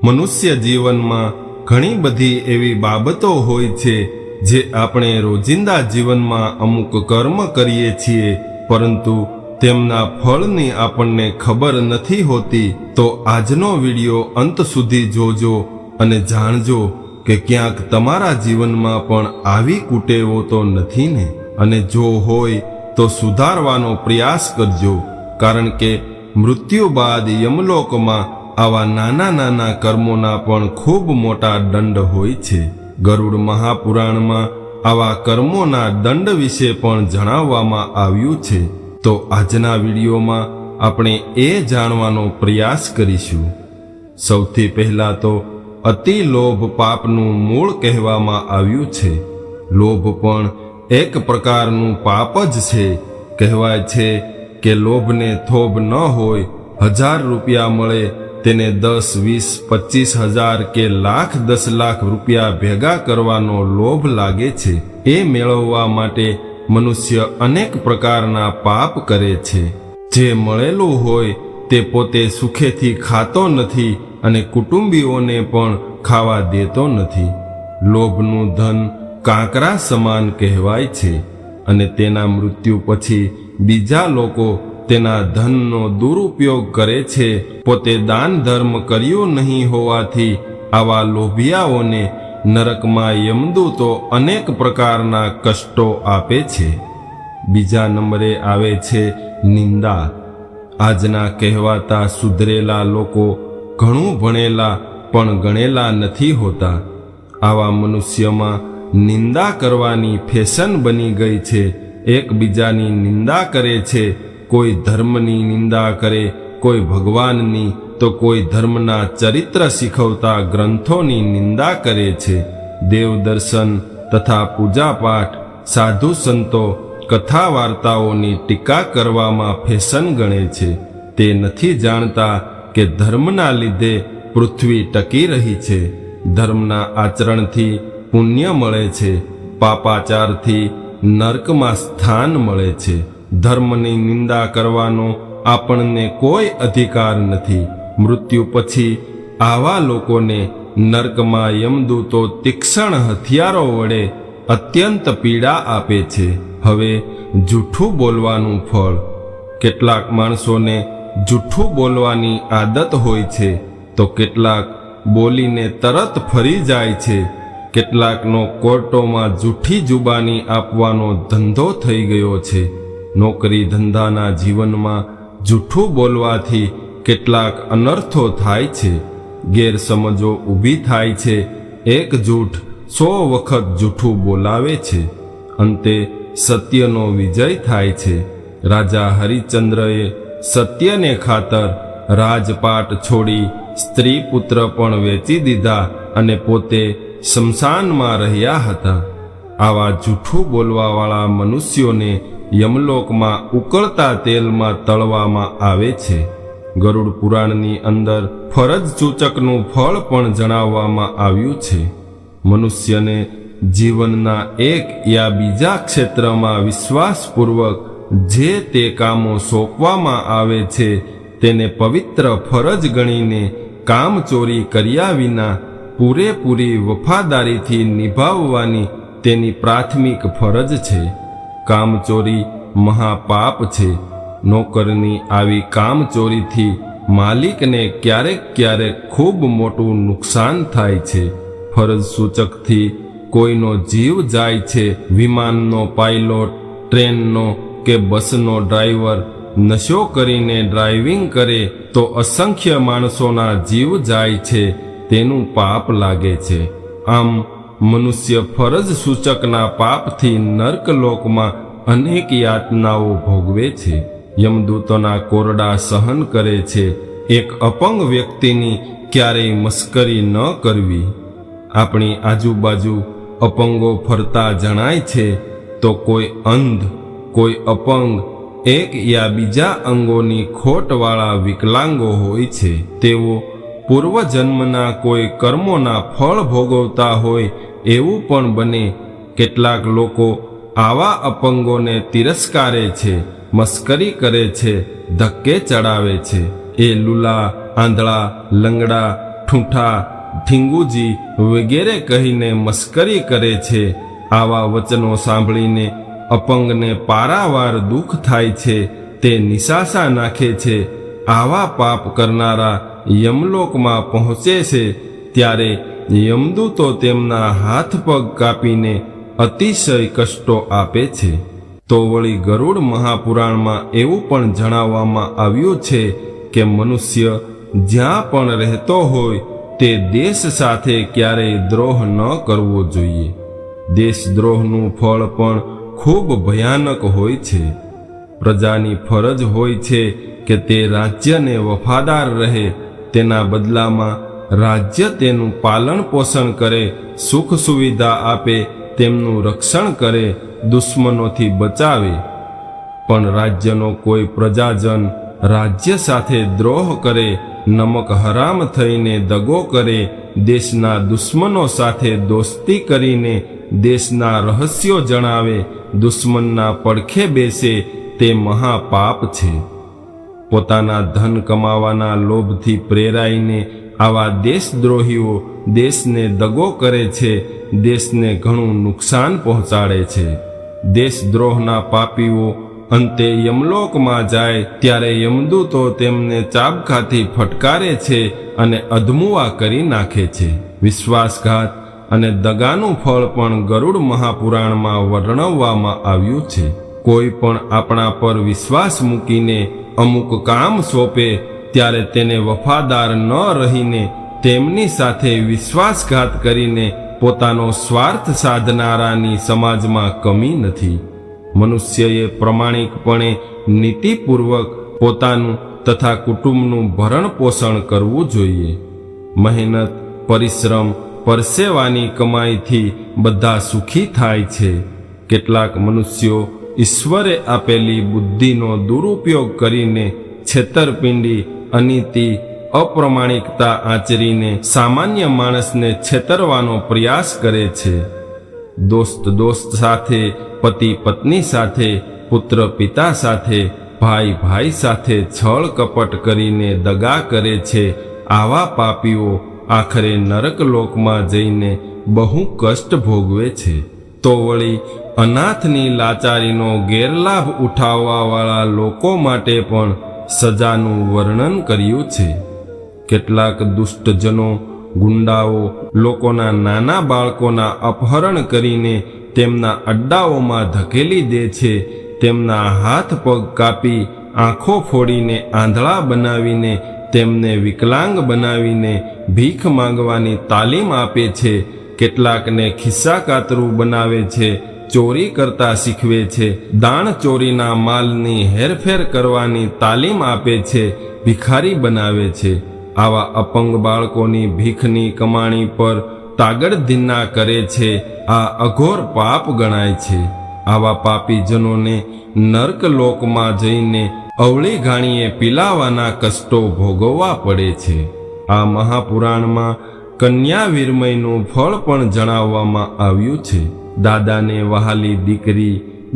મનુષ્ય જીવનમાં ઘણી બધી એવી બાબતો હોય છે જે આપણે રોજિંદા જીવનમાં અમુક કર્મ કરીએ છીએ, પરંતુ તેમના ફળની આપણને ખબર નથી હોતી. તો આજનો વિડિયો અંત સુધી જોજો અને જાણજો કે ક્યાંક તમારા જીવનમાં પણ આવી કુટેવો તો નથી ને? અને જો હોય તો સુધારવાનો પ્રયાસ કરજો, કારણ કે મૃત્યુ બાદ યમલોકમાં આવા નાના નાના કર્મોના પણ ખૂબ મોટા દંડ હોય છે. ગરુડ મહાપુરાણમાં આવા કર્મોના દંડ વિશે પણ જણાવવામાં આવ્યું છે. તો આજના વિડીયોમાં આપણે એ જાણવાનો પ્રયાસ કરીશું. સૌથી પહેલા તો અતિ લોભ પાપનું મૂળ કહેવામાં આવ્યું છે. લોભ પણ એક પ્રકારનું પાપ જ છે. કહેવાય છે કે લોભને થોભ ન હોય, 1000 રૂપિયા મળે તેને 10, 20, 25,000 કે લાખ 10 લાખ રૂપિયા ભેગા કરવાનો લોભ લાગે છે. એ મેળવવા માટે મનુષ્ય અનેક પ્રકારના પાપ કરે છે. જે મળેલું હોય તે પોતે સુખેથી ખાતો નથી અને કુટુંબીઓને પણ ખાવા દેતો નથી. લોભનું ધન કાંકરા સમાન કહેવાય છે અને તેના મૃત્યુ પછી બીજા લોકો તેના ધનનો દુરુપયોગ કરે છે. પોતે દાન ધર્મ કર્યું નહીં હોવાથી આવા લોભિયાઓને નરકમાં યમદૂતો અનેક પ્રકારના કષ્ટો આપે છે. બીજા નંબરે આવે છે નિંદા. આજના કહેવાતા સુધરેલા લોકો ઘણું ભણેલા પણ ગણેલા નથી હોતા. આવા મનુષ્યમાં નિંદા કરવાની ફેશન બની ગઈ છે. એકબીજાની નિંદા કરે છે. કોઈ ધર્મની નિંદા કરે, કોઈ ભગવાનની, તો કોઈ ધર્મના ચરિત્ર શીખવતા ગ્રંથોની નિંદા કરે છે. દેવ દર્શન તથા પૂજાપાઠ, સાધુ સંતો, કથા વાર્તાઓની ટીકા કરવામાં ફેશન ગણે છે. તે નથી જાણતા કે ધર્મના લીધે પૃથ્વી ટકી રહી છે. ધર્મના આચરણથી પુણ્ય મળે છે, પાપાચારથી નર્કમાં સ્થાન મળે છે. ધર્મની નિંદા કરવાનો આપણને કોઈ અધિકાર નથી. મૃત્યુ પછી આવા લોકોને નર્કમાં યમદૂતો તીક્ષ્ણ હથિયારો વડે અત્યંત પીડા આપે છે. હવે જૂઠું બોલવાનું ફળ. કેટલાક માણસોને જૂઠું બોલવાની આદત હોય છે, તો કેટલાક બોલીને તરત ફરી જાય છે. કેટલાકનો કોર્ટોમાં જૂઠી જુબાની આપવાનો ધંધો થઈ ગયો છે. નોકરી ધંધાના જીવનમાં જૂઠું બોલવાથી કેટલાક અનર્થો થાય છે. ગેરસમજો ઊભી થાય છે. એક જૂઠ 100 વખત જૂઠું બોલાવે છે. અંતે સત્યનો વિજય થાય છે. રાજા હરિશ્ચંદ્રએ સત્યને ખાતર રાજપાટ છોડી સ્ત્રી પુત્ર પણ વેચી દીધા અને પોતે શમશાનમાં રહ્યા હતા. આવા જૂઠું બોલવાવાળા મનુષ્યોને યમલોકમાં ઉકળતા તેલમાં તળવામાં આવે છે. ગરુડ પુરાણની અંદર ફરજ સૂચકનું ફળ પણ જણાવવામાં આવ્યું છે. મનુષ્યને જીવનના એક યા બીજા ક્ષેત્રમાં વિશ્વાસપૂર્વક જે તે કામો સોંપવામાં આવે છે તેને પવિત્ર ફરજ ગણીને કામચોરી કર્યા વિના પૂરેપૂરી વફાદારીથી નિભાવવાની તેની પ્રાથમિક ફરજ છે. કામચોરી મહાપાપ છે. નોકરની આવી કામચોરીથી માલિકને ક્યારેક ક્યારેક ખૂબ મોટું નુકસાન થાય છે. ફરજ સૂચકથી કોઈનો જીવ જાય છે. વિમાનનો પાયલોટ, ટ્રેનનો કે બસનો ડ્રાઈવર નશો કરીને ડ્રાઇવિંગ કરે તો અસંખ્ય માણસોના જીવ જાય છે. તેનું પાપ લાગે છે. આમ મનુષ્ય ફરજ સૂચકના પાપથી નર્કલોકમાં અનેક યાતનાઓ ભોગવે છે. યમદૂતોના કોરડા સહન કરે છે. એક અપંગ વ્યક્તિની ક્યારેય મસ્કરી ન કરવી. આપણી આજુબાજુ અપંગો ફરતા જણાય છે, તો કોઈ અંધ, કોઈ અપંગ, એક યા બીજા અંગોની ખોટવાળા વિકલાંગો હોય છે. તેઓ પૂર્વજન્મના કોઈ કર્મોના ફળ ભોગવતા હોય એવું પણ બને. કેટલાક લોકો આવા અપંગોને તિરસ્કારે છે, મસ્કરી કરે છે, ધક્કે ચડાવે છે. એ લુલા, આંધળા, લંગડા, ઠૂંઠા, ઠીંગુજી વગેરે કહીને મસ્કરી કરે છે. આવા વચનો સાંભળીને અપંગને પારાવાર દુઃખ થાય છે. તે નિશાસા નાખે છે. આવા પાપ કરનારા યમલોકમાં પહોંચે છે ત્યારે યમદૂતો તેમના હાથ પગ કાપીને અતિશય કષ્ટો આપે છે. તો વળી ગરુડ મહાપુરાણમાં એવું પણ જણાવવામાં આવ્યું છે કે મનુષ્ય જ્યાં પણ રહેતો હોય તે દેશ સાથે ક્યારેય દ્રોહ ન કરવો જોઈએ. દેશદ્રોહનું ફળ પણ ખૂબ ભયાનક હોય છે. પ્રજાની ફરજ હોય છે કે તે રાજ્યને વફાદાર રહે. તેના બદલામાં રાજ્ય તેનું પાલન પોષણ કરે, સુખ સુવિધા આપે, તેમનું રક્ષણ કરે, દુશ્મનોથી બચાવે. પણ રાજ્યનો કોઈ પ્રજાજન રાજ્ય સાથે દ્રોહ કરે, નમક હરામ થઈને દગો કરે, દેશના દુશ્મનો સાથે દોસ્તી કરીને દેશના રહસ્યો જણાવે, દુશ્મનના પડખે બેસે, તે મહાપાપ છે. પોતાના ધન કમાવાના લોભથી પ્રેરાઈને આવા દેશદ્રોહીઓ દેશને દગો કરે છે, દેશને ઘણું નુકસાન પહોંચાડે છે. દેશદ્રોહના પાપીઓ અંતે યમલોકમાં જાય ત્યારે યમદૂતો તેમને ચાબખાથી ફટકારે છે અને અધમુઆ કરી નાખે છે. વિશ્વાસઘાત અને દગાનું ફળ પણ ગરુડ મહાપુરાણમાં વર્ણવવામાં આવ્યું છે. કોઈ પણ આપણા પર વિશ્વાસ મૂકીને અમુક કામ સોંપે ત્યારે તેને વફાદાર ન રહીને તેમની સાથે વિશ્વાસઘાત કરીને પોતાનો સ્વાર્થ સાધનારાની સમાજમાં કમી નથી. મનુષ્યએ પ્રમાણિકપણે નીતિપૂર્વક પોતાનું તથા કુટુંબનું ભરણ પોષણ કરવું જોઈએ. મહેનત, પરિશ્રમ, પરસેવાની કમાઈથી બધા સુખી થાય છે. કેટલાક મનુષ્યો ઈશ્વરે આપેલી બુદ્ધિનો દુરુપયોગ કરીને છેતરપિંડી, અનીતિ, અપ્રમાણિકતા આચરીને સામાન્ય માણસને છેતરવાનો પ્રયાસ કરે છે. દોસ્ત સાથે, પતિ પત્ની સાથે, પુત્ર પિતા સાથે, ભાઈ ભાઈ સાથે છળ કપટ કરીને દગા કરે છે. આવા પાપીઓ આખરે નરક લોકમાં જઈને બહુ કષ્ટ ભોગવે છે. તો વળી અનાથની લાચારીનો ગેરલાભ ઉઠાવવાવાળા લોકો માટે પણ સજાનું વર્ણન કર્યું છે. કેટલાક દુષ્ટજનો, ગુંડાઓ લોકોના નાના બાળકોના અપહરણ કરીને તેમના અડ્ડાઓમાં ધકેલી દે છે. તેમના હાથ પગ કાપી, આંખો ફોડીને આંધળા બનાવીને, તેમને વિકલાંગ બનાવીને ભીખ માંગવાની તાલીમ આપે છે. કેટલાકને ખિસ્સા કાતરું બનાવે છે, ચોરી કરતા શીખવે છે, દાણચોરીના માલની હેરફેર કરવાની તાલીમ આપે છે, ભિખારી બનાવે છે. આવા અપંગ બાળકોની ભીખની કમાણી પર તાગડધીન્ના કરે છે. આ અઘોર પાપ ગણાય છે. આવા પાપીજનોને નર્ક લોકમાં જઈને અવળી ઘાણીએ પીલાવાના કષ્ટો ભોગવવા પડે છે. આ મહાપુરાણમાં કન્યા વિરમયનું ફળ પણ જણાવવામાં આવ્યું છે. દાદાને વહાલી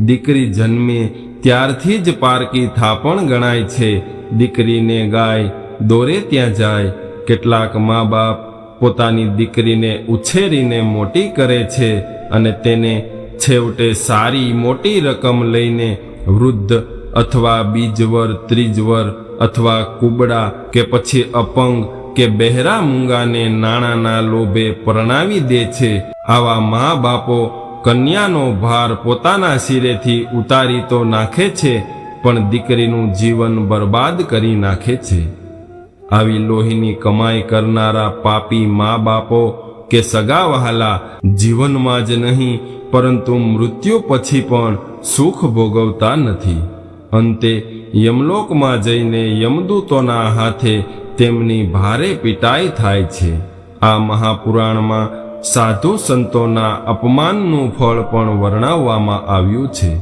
દીકરી જન્મે ત્યારથી જ પારકી થાપણ ગણાય છે. દીકરીને ગાય દોરે ત્યાં જાય. કેટલાક મા બાપ પોતાની દીકરીને ઉછેરીને મોટી કરે છે અને તેને છેવટે સારી મોટી રકમ લઈને વૃદ્ધ અથવા બીજવર, ત્રીજવર અથવા કુબડા કે પછી અપંગ કે બહેરા મૂંગાને નાણાંના લોભે પરણાવી દે છે. આવા મા બાપો કન્યાનો ભાર પોતાના શિરેથી ઉતારી તો નાખે છે, પણ દીકરીનું જીવન બરબાદ કરી નાખે છે. આવી લોહીની કમાઈ કરનારા પાપી મા બાપો કે સગા વહાલા જીવનમાં જ નહીં પરંતુ મૃત્યુ પછી પણ સુખ ભોગવતા નથી. અંતે યમલોકમાં જઈને યમદૂતોના હાથે તેમની ભારે પીટાઈ થાય છે. આ મહાપુરાણમાં સાધુ સંતોના અપમાનનું ફળ પણ વર્ણવવામાં આવ્યું છે.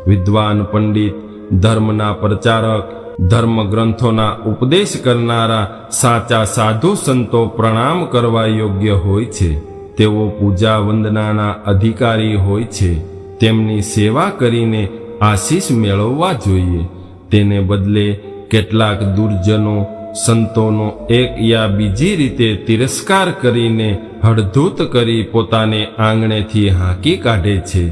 વિદ્વાન પંડિત, ધર્મના પ્રચારક, ધર્મ ગ્રંથોના ઉપદેશ કરનારા સાચા સાધુ સંતો પ્રણામ કરવા યોગ્ય હોય છે. તેઓ પૂજા વંદનાના અધિકારી હોય છે. તેમની સેવા કરીને આશીષ મેળવવા જોઈએ. તેને બદલે કેટલાક દુર્જનો સંતોનો એક યા બીજી રીતે તિરસ્કાર કરીને હળધૂત કરી પોતાને આંગણેથી હાંકી કાઢે છે.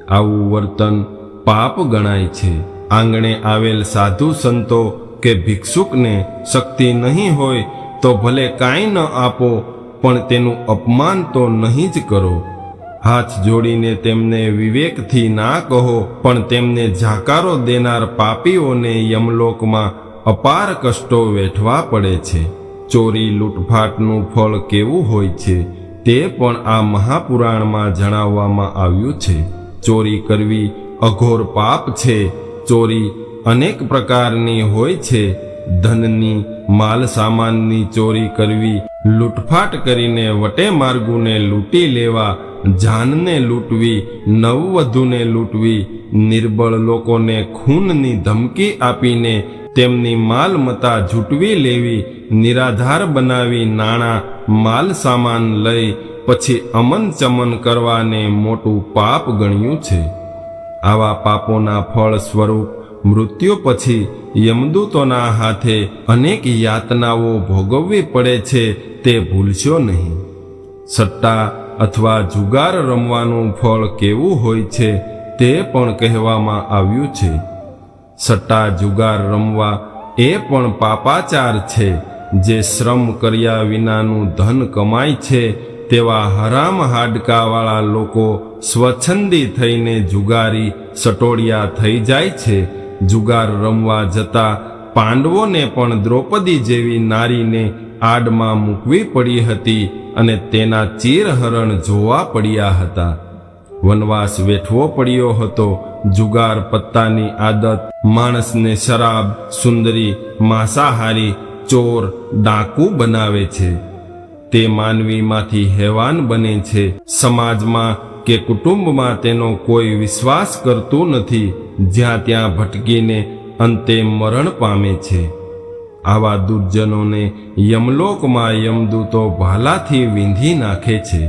આવું વર્તન પાપ ગણાય છે. આંગણે આવેલ સાધુ સંતો કે ભિક્ષુકને શક્તિ નહીં હોય તો ભલે કાંઈ ન આપો, પણ તેનું અપમાન તો નહીં જ કરો. હાથ જોડીને તેમને વિવેકથી ના કહો, પણ તેમને જાકારો દેનાર પાપીઓને યમલોકમાં અપાર કષ્ટો વેઠવા પડે છે. ચોરી લૂંટફાટનું ફળ કેવું હોય છે તે પણ આ મહાપુરાણમાં જણાવવામાં આવ્યું છે. ચોરી કરવી અઘોર પાપ છે. ચોરી અનેક પ્રકારની હોય છે. ધનની, માલ સામાનની ચોરી કરવી, લૂંટફાટ કરીને વટે માર્ગુને લૂંટી લેવા, જાનને લૂંટવી, નવવધુને લૂંટવી, નિર્બળ લોકોને ખૂનની ધમકી આપીને તેમની માલમતા ઝૂંટવી લેવી, નિરાધાર બનાવી નાણાં માલ સામાન લઈ પછી અમન ચમન કરવાને મોટું પાપ ગણ્યું છે. આવા પાપોના ફળ સ્વરૂપ મૃત્યુ પછી યમદૂતોના હાથે અનેક યાતનાઓ ભોગવવી પડે છે, તે ભૂલશો નહીં. સટ્ટા અથવા જુગાર રમવાનું ફળ કેવું હોય છે તે પણ કહેવામાં આવ્યું છે. સટ્ટા જુગાર રમવા એ પણ પાપાચાર છે. જે શ્રમ કર્યા વિનાનું ધન કમાય છે તેવા હરામ હાડકાવાળા લોકો સ્વચ્છંદી થઈને જુગારી સટોડિયા થઈ જાય છે. જુગાર રમવા જતા પાંડવોને પણ દ્રૌપદી જેવી નારીને આડમાં મૂકવી પડી હતી અને તેના ચીરહરણ જોવા પડ્યા હતા. વનવાસ વેઠવો પડ્યો હતો. જુગાર પત્તાની આદત માણસને શરાબ, સુંદરી, માંસાહારી, ચોર, ડાકુ બનાવે છે. તે માનવીમાંથી હેવાન બને છે. સમાજમાં કે કુટુંબમાં તેનો કોઈ વિશ્વાસ કરતું નથી. જ્યાં ત્યાં ભટકીને અંતે મરણ પામે છે. આવા દુર્જનોને યમલોકમાં યમદૂતો ભાલાથી વીંધી નાખે છે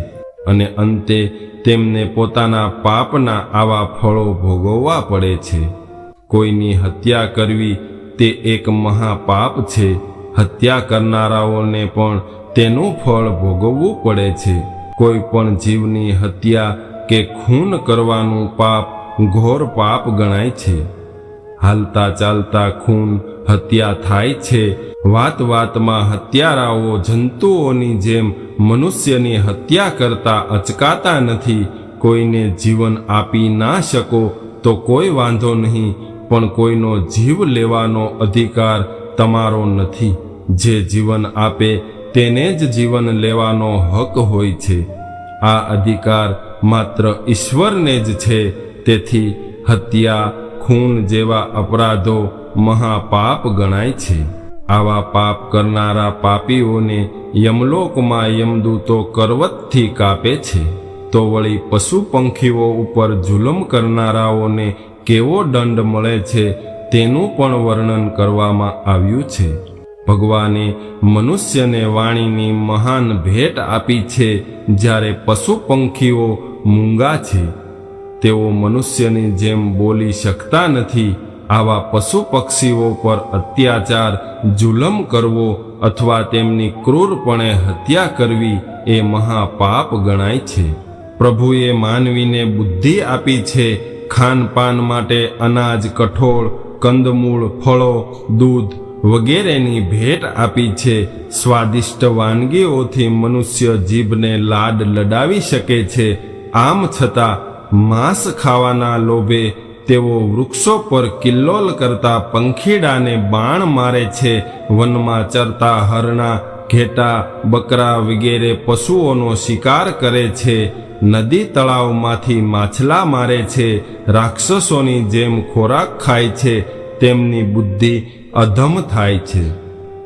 અને અંતે તેમને પોતાના પાપના આવા ફળો ભોગવવા પડે છે. કોઈની હત્યા કરવી તે એક મહાપાપ છે. હત્યા કરનારાઓને પણ તેનું ફળ ભોગવવું પડે છે. કોઈ પણ જીવની હત્યા કે ખૂન કરવાનું પાપ ઘોર પાપ ગણાય છે. હાલતા ચાલતા ખૂન, હત્યા થાય છે. વાત વાતમાં હત્યારાઓ જંતુઓની જેમ મનુષ્યની હત્યા કરતા અચકાતા નથી. કોઈને જીવન આપી ના શકો તો કોઈ વાંધો નહીં, પણ કોઈનો જીવ લેવાનો અધિકાર તમારો નથી. જે જીવન આપે તેને જ જીવન લેવાનો હક હોય છે. આ અધિકાર માત્ર ઈશ્વરને જ છે. તેથી હત્યા, ખૂન જેવા અપરાધો મહાપાપ ગણાય છે. આવા પાપ કરનારા પાપીઓને યમલોકમાં યમદૂતો કરવતથી કાપે છે. તો વળી પશુ પંખીઓ ઉપર જુલમ કરનારાઓને કેવો દંડ મળે છે તેનું પણ વર્ણન કરવામાં આવ્યું છે. ભગવાને મનુષ્યને વાણીની મહાન ભેટ આપી છે. જ્યારે પશુ પંખીઓ મૂંગા છે. તેઓ મનુષ્યની જેમ બોલી શકતા નથી. આવા પશુ પક્ષીઓ પર અત્યાચાર, જુલમ કરવો અથવા તેમની ક્રૂરપણે હત્યા કરવી એ મહાપાપ ગણાય છે. પ્રભુએ માનવીને બુદ્ધિ આપી છે. ખાનપાન માટે અનાજ, કઠોળ, કંદમૂળ, ફળો, દૂધ વગેરેની ભેટ આપી છે. સ્વાદિષ્ટ વાનગીઓથી મનુષ્ય જીભને લાડ લડાવી શકે છે. આમ છતાં માંસ ખાવાના લોભે તેઓ વૃક્ષો પર કિલ્લોલ કરતા પંખીડાને બાણ મારે છે. વનમાં ચરતા હરણા, ઘેટા, બકરા વગેરે પશુઓનો શિકાર કરે છે. નદી તળાવમાંથી માછલા મારે છે. રાક્ષસોની જેમ ખોરાક ખાય છે. તેમની બુદ્ધિ અધમ થાય છે.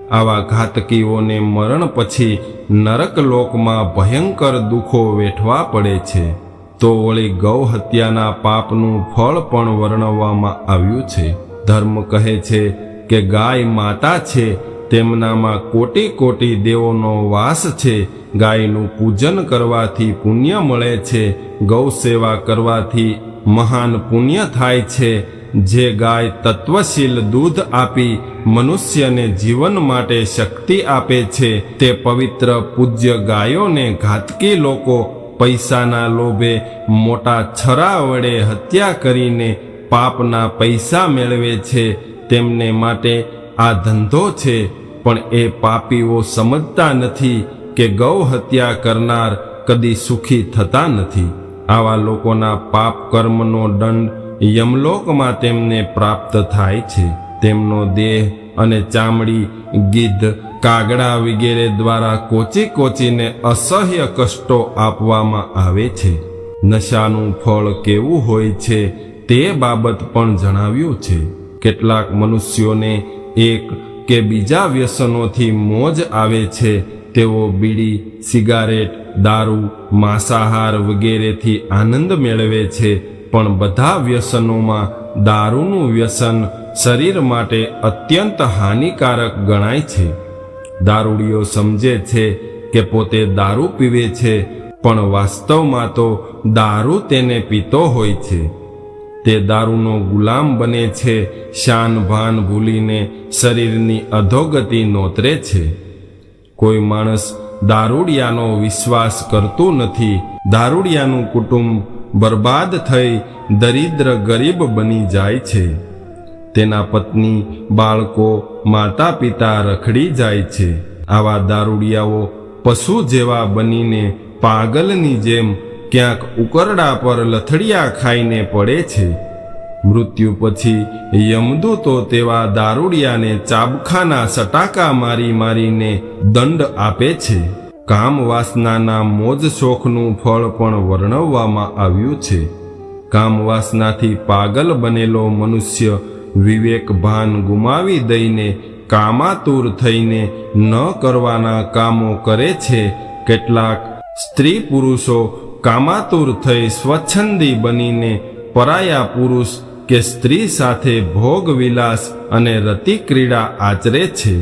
આવા ઘાતકીઓને મરણ પછી નરક લોકમાં ભયંકર દુઃખો વેઠવા પડે છે. તો વળી ગૌ હત્યાના પાપનું ફળ પણ વર્ણવવામાં આવ્યું છે. ધર્મ કહે છે કે ગાય માતા છે. તેમનામાં કોટી કોટી દેવોનો વાસ છે. ગાયનું પૂજન કરવાથી પુણ્ય મળે છે. ગૌ સેવા કરવાથી મહાન પુણ્ય થાય છે. જે ગાય તત્વશીલ દૂધ આપી મનુષ્યને જીવન માટે શક્તિ આપે છે, તે પવિત્ર પૂજ્ય ગાયોને ઘાતકી લોકો પૈસાના લોભે મોટા છરા વડે હત્યા કરીને પાપના પૈસા મેળવે છે. તેમને માટે આ ધંધો છે, પણ એ પાપીઓ સમજતા નથી કે ગૌ હત્યા કરનાર કદી સુખી થતા નથી. આવા લોકોના પાપ કર્મનો દંડ યમલોકમાં તેમને પ્રાપ્ત થાય છે. તેમનો દેહ અને ચામડી ગીધ, કાગડા વગેરે દ્વારા કોચી કોચીને અસહ્ય કષ્ટો આપવામાં આવે છે. નશાનું ફળ કેવું હોય છે તે બાબત પણ જણાવ્યું છે. કેટલાક મનુષ્યોને એક કે બીજા વ્યસનોથી મોજ આવે છે. તેઓ બીડી, સિગારેટ, દારૂ, માંસાહાર વગેરેથી આનંદ મેળવે છે. પણ બધા વ્યસનોમાં દારૂનું વ્યસન શરીર માટે અત્યંત હાનિકારક ગણાય છે. દારૂડિયો સમજે છે કે પોતે દારૂ પીવે છે, પણ વાસ્તવમાં તો દારૂ તેને પીતો હોય છે. તે દારૂનો ગુલામ બને છે. શાન ભાન ભૂલીને શરીરની અધોગતિ નોતરે છે. કોઈ માણસ દારૂડિયાનો વિશ્વાસ કરતું નથી. દારૂડિયાનું કુટુંબ બરબાદ થઈ દરિદ્ર ગરીબ બની જાય છે. તેના પત્ની, બાળકો, માતા પિતા રખડી જાય છે. આવા દારૂડિયાઓ પશુ જેવા બનીને પાગલની જેમ ક્યાંક ઉકરડા પર લથડિયા ખાઈને પડે છે. મૃત્યુ પછી યમદૂતો તેવા દારૂડિયાને ચાબખાના સટાકા મારી મારીને દંડ આપે છે. કામ વાસનાના મોજ શોખનું ફળ પણ વર્ણવવામાં આવ્યું છે. કામ વાસનાથી પાગલ બનેલો મનુષ્ય વિવેક ભાન ગુમાવી દઈને કામાતુર થઈને ન કરવાના કામો કરે છે. કેટલાક સ્ત્રી પુરુષો કામાતુર થઈ સ્વચ્છંદી બનીને પરાયા પુરુષ કે સ્ત્રી સાથે ભોગ વિલાસ અને રતિ ક્રીડા આચરે છે.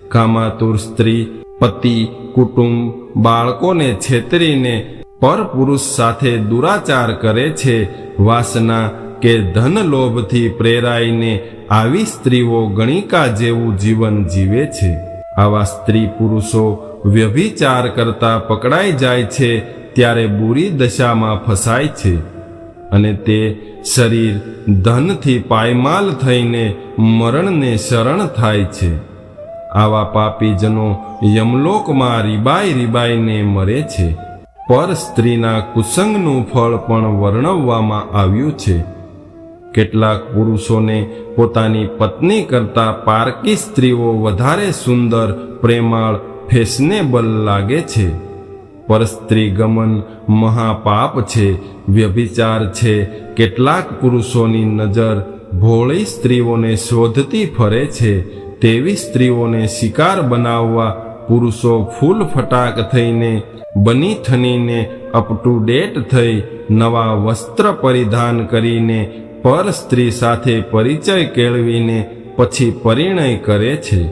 કામાતુર સ્ત્રી પતિ, કુટુંબ, બાળકોને છેતરીને પરપુરુષ સાથે દુરાચાર કરે છે. વાસના કે ધન લોભથી પ્રેરાઈને આવી સ્ત્રીઓ ગણિકા જેવું જીવન જીવે છે. આવા સ્ત્રી પુરુષો વ્યભિચાર કરતા પકડાઈ જાય છે ત્યારે બુરી દશામાં ફસાય છે અને તે શરીર ધનથી પાયમાલ થઈને મરણને શરણ થાય છે. આવા પાપીજનો યમલોકમાં રીબાઈ રીબાઈને મરે છે. પર સ્ત્રીના કુસંગનું ફળ પણ વર્ણવવામાં આવ્યું છે. કેટલાક પુરુષોને પોતાની પત્ની કરતાં પારકી સ્ત્રીઓ વધારે સુંદર, પ્રેમાળ, ફેશનેબલ લાગે છે. પરસ્ત્રી ગમન મહાપાપ છે, વ્યભિચાર છે. કેટલાક પુરુષોની નજર ભોળી સ્ત્રીઓને શોધતી ફરે છે. તેવી સ્ત્રીઓને શિકાર બનાવવા પુરુષો ફૂલ ફટાક થઈને, બની ઠનીને, અપ ટુ ડેટ થઈ, નવા વસ્ત્ર પરિધાન કરીને પર સ્ત્રી સાથે પરિચય કેળવીને પછી પરિણય કરે છે.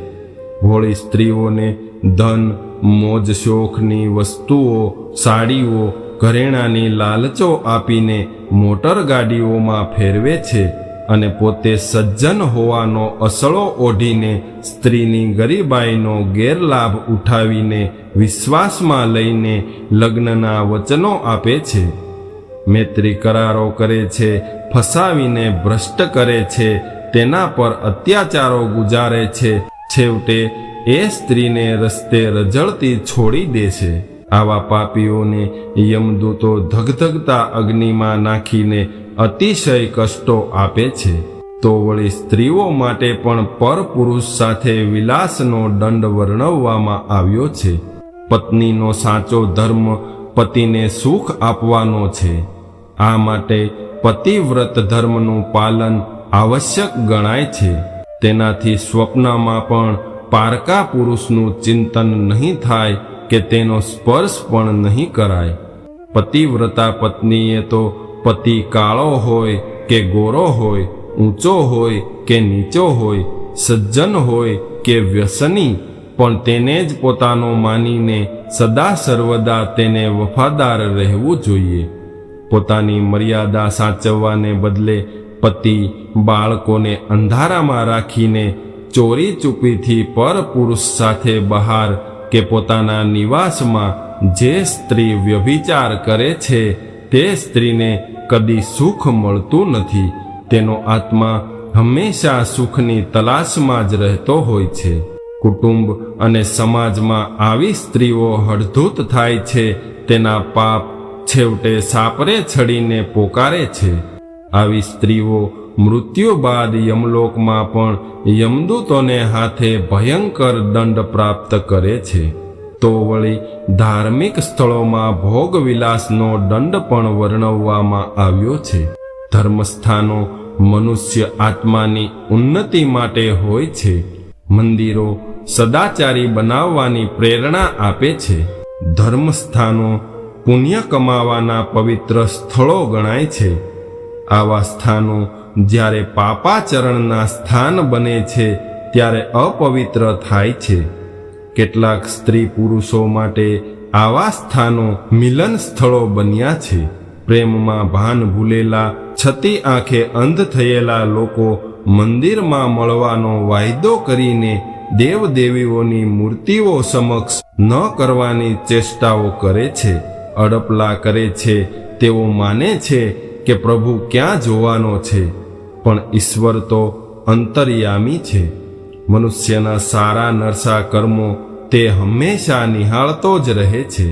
ભોળી સ્ત્રીઓને ધન, મોજ શોખની વસ્તુઓ, સાડીઓ, ઘરેણાની લાલચો આપીને મોટર ગાડીઓમાં ફેરવે છે અને પોતે સજ્જન હોવાનો અસળો ઓઢીને સ્ત્રીની ગરીબાઈનો ગેરલાભ ઉઠાવીને વિશ્વાસમાં લઈને લગ્નના વચનો આપે છે. મૈત્રી કરારો કરે છે, ફસાવીને ભ્રષ્ટ કરે છે, તેના પર અત્યાચારો ગુજારે છે. છેવટે એ સ્ત્રીને રસ્તે રઝળતી છોડી દે છે. આવા પાપીઓને યમદૂતો ધગધગતા અગ્નિમાં નાખીને અતિશય કષ્ટો આપે છે. તો વળી સ્ત્રીઓ માટે પણ પરપુરુષ સાથે વિલાસનો દંડ વર્ણવવામાં આવ્યો છે. પત્નીનો સાચો ધર્મ પતિને સુખ આપવાનો છે. આ માટે પતિવ્રત ધર્મનું પાલન આવશ્યક ગણાય છે. તેનાથી સ્વપ્નમાં પણ પારકા પુરુષનું ચિંતન નહીં થાય કે તેનો સ્પર્શ પણ નહીં કરાય. પતિવ્રતા પત્નીએ તો પતિ કાળો હોય કે ગોરો હોય, ઊંચો હોય કે નીચો હોય, સજ્જન હોય કે વ્યસની, પણ તેને જ પોતાનો માનીને સદા સર્વદા તેને વફાદાર રહેવું જોઈએ. પોતાની મર્યાદા સાચવવાને બદલે પતિ બાળકોને અંધારામાં રાખીને ચોરી ચૂપીથી પરપુરુષ સાથે બહાર કે પોતાના નિવાસમાં જે સ્ત્રી વ્યભિચાર કરે છે તે સ્ત્રીને કદી સુખ મળતું નથી. તેનો આત્મા હંમેશા સુખની તલાશમાં જ રહેતો હોય છે. કુટુંબ અને સમાજમાં આવી સ્ત્રીઓ હડધૂત થાય છે. તેના પાપ છેવટે સાપરે છડીને પોકારે છે. આવી સ્ત્રીઓ મૃત્યુ બાદ યમલોકમાં પણ યમદૂતોને હાથે ભયંકર દંડ પ્રાપ્ત કરે છે. તો વળી ધાર્મિક સ્થળોમાં ભોગવિલાસનો દંડ પણ વર્ણવવામાં આવ્યો છે. ધર્મસ્થાનો મનુષ્ય આત્માની ઉન્નતિ માટે હોય છે. મંદિરો સદાચારી બનાવવાની પ્રેરણા આપે છે. ધર્મસ્થાનો પુણ્ય કમાવાના પવિત્ર સ્થળો ગણાય છે. આવા સ્થાનો જ્યારે પાપાચરણના સ્થાન બને છે ત્યારે અપવિત્ર થાય છે. કેટલાક સ્ત્રી પુરુષો માટે આવા સ્થાનો મિલન સ્થળો બન્યા છે. પ્રેમમાં ભાન ભૂલેલા છતી આંખે અંધ થયેલા લોકો મંદિરમાં મળવાનો વાયદો કરીને દેવદેવીઓની મૂર્તિઓ સમક્ષ ન કરવાની ચેષ્ટાઓ કરે છે. અડપલા કરે છે. તેઓ માને છે કે પ્રભુ ક્યાં જોવાનો છે, પણ ઈશ્વર તો અંતર્યામી છે. મનુષ્યના સારા નરસા કર્મો તે હંમેશા નિહાળતો જ રહે છે.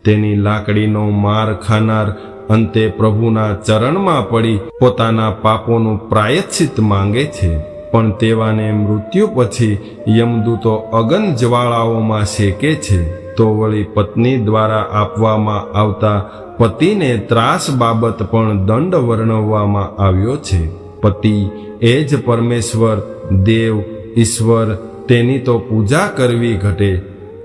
તેની લાકડીનો માર ખાનાર અંતે પ્રભુના ચરણમાં પડી પોતાના પાપોનું પ્રાયશ્ચિત માંગે છે. પણ તેવાને મૃત્યુ પછી યમદૂતો અગન જ્વાળાઓમાં શેકે છે. તો વળી પત્ની દ્વારા આપવામાં આવતા પતિને ત્રાસ બાબત પણ દંડ વર્ણવવામાં આવ્યો છે. પતિ એ જ પરમેશ્વર, દેવ, ઈશ્વર, તેની તો પૂજા કરવી ઘટે.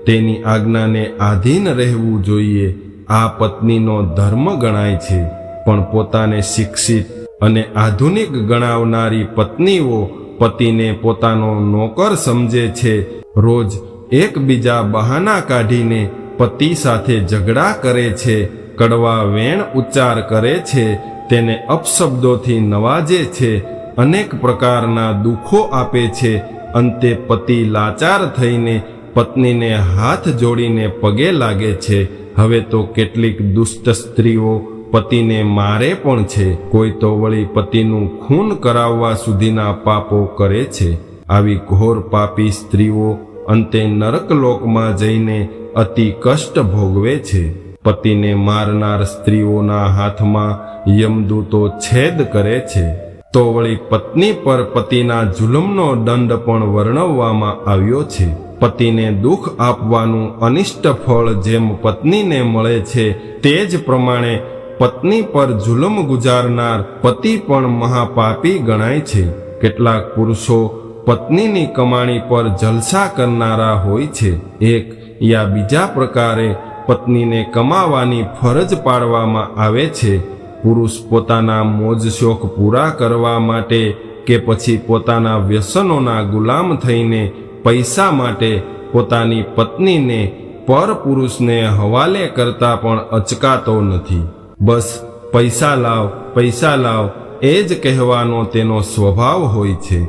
તેની આજ્ઞાને આધીન રહેવું જોઈએ. આ પત્નીનો ધર્મ ગણાય છે. પણ પોતાને શિક્ષિત અને આધુનિક ગણાવનારી પત્નીઓ પતિને પોતાનો નોકર સમજે છે. રોજ એકબીજા બહાના કાઢીને પતિ સાથે ઝઘડા કરે છે. કડવા વેણ ઉચ્ચાર કરે છે. તેને અપશબ્દોથી નવાજે છે. અનેક પ્રકારના દુઃખો આપે છે. અંતે પતિ લાચાર થઈને પત્નીને હાથ જોડીને પગે લાગે છે. હવે તો કેટલીક દુષ્ટ સ્ત્રીઓ પતિને મારે પણ છે. કોઈ તો વળી પતિનું ખૂન કરાવવા સુધીના પાપો કરે છે. આવી ઘોર પાપી સ્ત્રીઓ અંતે નરકલોકમાં જઈને અતિ કષ્ટ ભોગવે છે. પતિને મારનાર સ્ત્રીઓના હાથમાં યમદૂતો છેદ કરે છે. તો વળી પત્ની પર પતિના જુલમનો દંડ પણ વર્ણવવામાં આવ્યો છે. પતિને દુઃખ આપવાનું અનિષ્ટ ફળ જેમ પત્નીને મળે છે, તે જ પ્રમાણે પત્ની પર જુલમ ગુજારનાર પતિ પણ મહાપાપી ગણાય છે. કેટલાક પુરુષો પત્નીની કમાણી પર જલસા કરનારા હોય છે. એક યા બીજા પ્રકારે પત્નીને કમાવાની ફરજ પાડવામાં આવે છે. પુરુષ પોતાના મોજ શોખ પૂરા કરવા માટે કે પછી પોતાના વ્યસનોના ગુલામ થઈને પૈસા માટે પોતાની પત્નીને પરપુરુષને હવાલે કરતા પણ અચકાતો નથી. બસ પૈસા લાવ એ જ કહેવાનો તેનો સ્વભાવ હોય છે.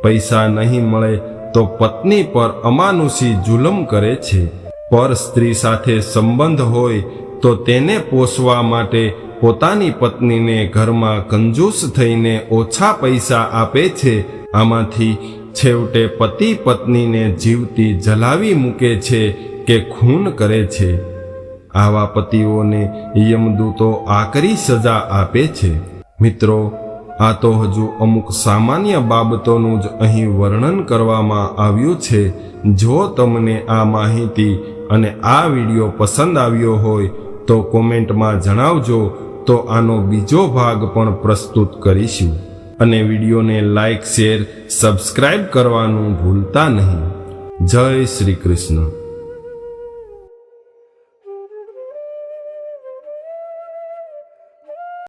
પૈસા નહીં મળે તો પત્ની પર અમાનુષી જુલમ કરે છે. પર સ્ત્રી સાથે સંબંધ હોય તો તેને પોષવા માટે પોતાની પત્નીને ઘરમાં કંજૂસ થઈને ઓછા પૈસા આપે છે. આમાંથી છેવટે પતિ પત્નીને જીવતી જલાવી મૂકે છે કે ખૂન કરે છે. આવા પતિઓને યમદૂતો આકરી સજા આપે છે. મિત્રો, આ તો હજુ અમુક સામાન્ય બાબતોનું જ અહીં વર્ણન કરવામાં આવ્યું છે. જો તમને આ માહિતી અને આ વિડીયો પસંદ આવ્યો હોય તો કોમેન્ટમાં જણાવજો, તો આનો બીજો ભાગ પણ પ્રસ્તુત કરીશું. અને વિડીયોને લાઈક, શેર, સબસ્ક્રાઇબ કરવાનું ભૂલતા નહીં. જય શ્રી કૃષ્ણ.